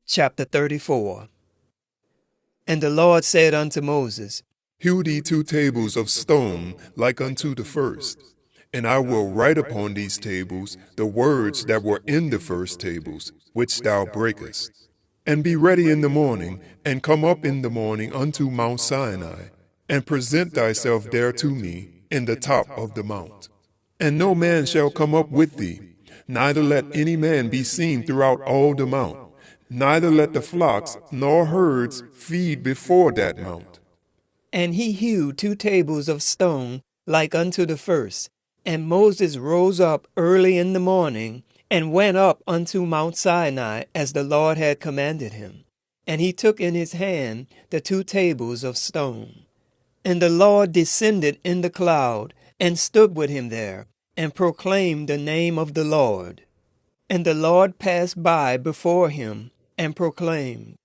Chapter 34. And the Lord said unto Moses, Hew thee 2 tables of stone like unto the first, and I will write upon these tables the words that were in the first tables, which thou breakest. And be ready in the morning, and come up in the morning unto Mount Sinai, and present thyself there to me in the top of the mount. And no man shall come up with thee, neither let any man be seen throughout all the mount, neither let the flocks nor herds feed before that mount. And he hewed 2 tables of stone like unto the first. And Moses rose up early in the morning, and went up unto Mount Sinai, as the Lord had commanded him. And he took in his hand the 2 tables of stone. And the Lord descended in the cloud, and stood with him there, and proclaimed the name of the Lord. And the Lord passed by before him, and proclaimed,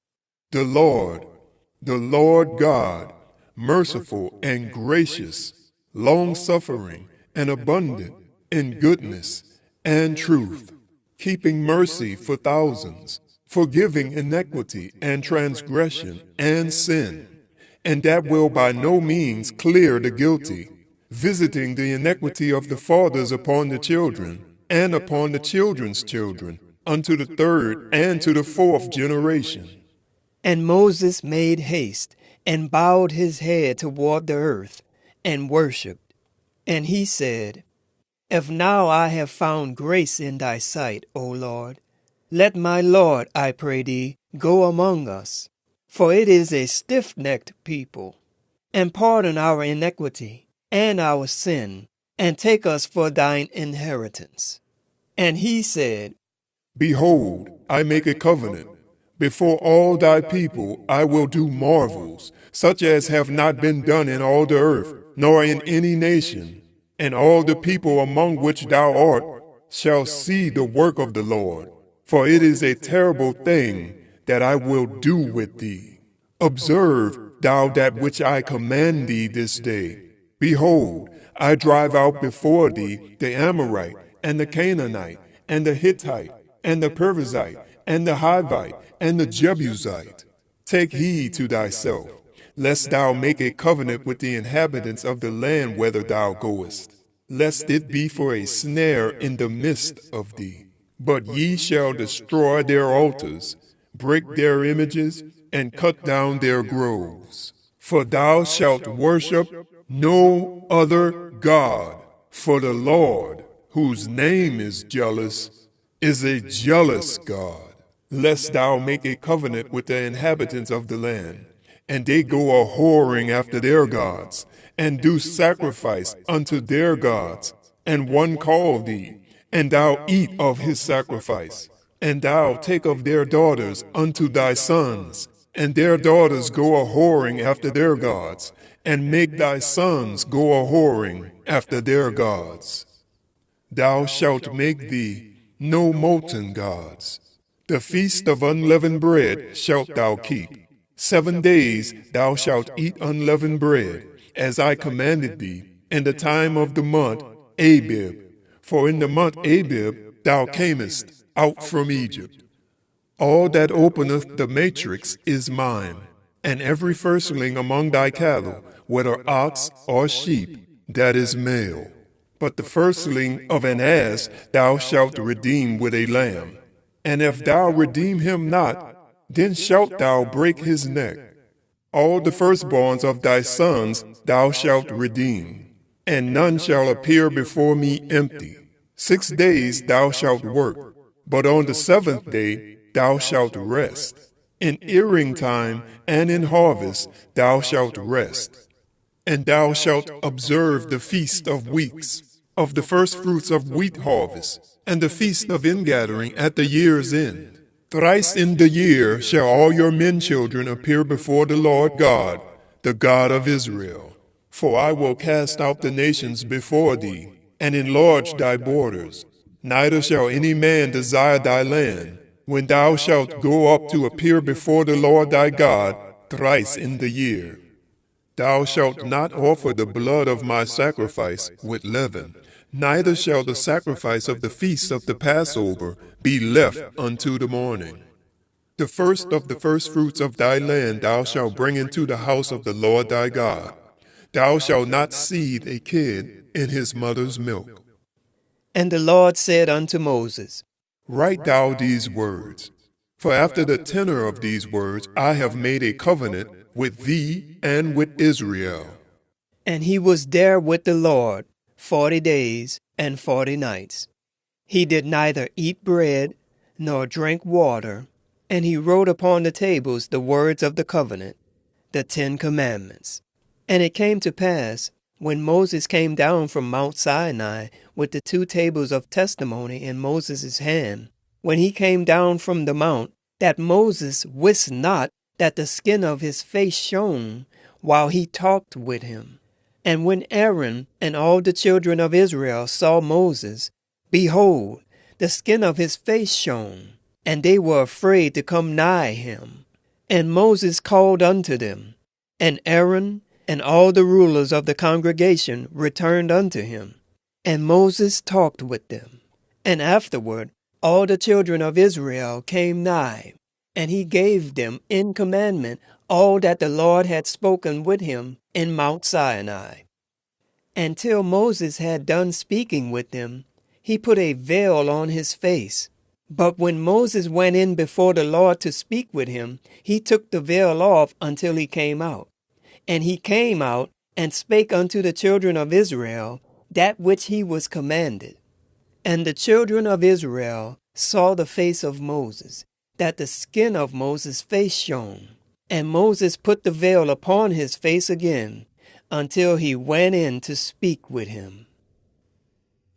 The Lord God, merciful and gracious, long-suffering and abundant in goodness and truth, keeping mercy for thousands, forgiving iniquity and transgression and sin, and that will by no means clear the guilty, visiting the iniquity of the fathers upon the children, and upon the children's children, unto the 3rd and to the 4th generation. And Moses made haste, and bowed his head toward the earth, and worshipped. And he said, If now I have found grace in thy sight, O Lord, let my Lord, I pray thee, go among us. For it is a stiff-necked people. And pardon our iniquity and our sin, and take us for thine inheritance. And he said, Behold, I make a covenant. Before all thy people I will do marvels, such as have not been done in all the earth, nor in any nation. And all the people among which thou art shall see the work of the Lord. For it is a terrible thing that I will do with thee. Observe thou that which I command thee this day. Behold, I drive out before thee the Amorite, and the Canaanite, and the Hittite, and the Perizzite, and the Hivite, and the Jebusite. Take heed to thyself, lest thou make a covenant with the inhabitants of the land whither thou goest, lest it be for a snare in the midst of thee. But ye shall destroy their altars, break their images, and cut down their groves. For thou shalt worship no other God, for the Lord, whose name is jealous, is a jealous God. Lest thou make a covenant with the inhabitants of the land, and they go a-whoring after their gods, and do sacrifice unto their gods, and one call thee, and thou eat of his sacrifice, and thou take of their daughters unto thy sons, and their daughters go a-whoring after their gods, and make thy sons go a-whoring after their gods. Thou shalt make thee no molten gods. The feast of unleavened bread shalt thou keep. 7 days thou shalt eat unleavened bread, as I commanded thee, in the time of the month Abib. For in the month Abib thou camest out from Egypt. All that openeth the matrix is mine, and every firstling among thy cattle, whether ox or sheep, that is male. But the firstling of an ass thou shalt redeem with a lamb. And if thou redeem him not, then shalt thou break his neck. All the firstborns of thy sons thou shalt redeem, and none shall appear before me empty. 6 days thou shalt work, but on the 7th day thou shalt rest. In earing time and in harvest thou shalt rest. And thou shalt observe the feast of weeks, of the firstfruits of wheat harvest, and the feast of ingathering at the year's end. Thrice in the year shall all your men children appear before the Lord God, the God of Israel. For I will cast out the nations before thee, and enlarge thy borders. Neither shall any man desire thy land, when thou shalt go up to appear before the Lord thy God thrice in the year. Thou shalt not offer the blood of my sacrifice with leaven, neither shall the sacrifice of the feast of the Passover be left unto the morning. The first of the firstfruits of thy land thou shalt bring into the house of the Lord thy God. Thou shalt not seethe a kid in his mother's milk. And the Lord said unto Moses, Write thou these words, for after the tenor of these words I have made a covenant with thee and with Israel. And he was there with the Lord 40 days and 40 nights. He did neither eat bread nor drink water, and he wrote upon the tables the words of the covenant, the 10 commandments. And it came to pass, when Moses came down from Mount Sinai with the 2 tables of testimony in Moses' hand, when he came down from the mount, that Moses wist not that the skin of his face shone while he talked with him. And when Aaron and all the children of Israel saw Moses, behold, the skin of his face shone, and they were afraid to come nigh him. And Moses called unto them, and Aaron and all the rulers of the congregation returned unto him. And Moses talked with them. And afterward all the children of Israel came nigh, and he gave them in commandment all that the Lord had spoken with him in Mount Sinai. And till Moses had done speaking with them, he put a veil on his face. But when Moses went in before the Lord to speak with him, he took the veil off until he came out. And he came out and spake unto the children of Israel that which he was commanded. And the children of Israel saw the face of Moses, that the skin of Moses' face shone. And Moses put the veil upon his face again, until he went in to speak with him.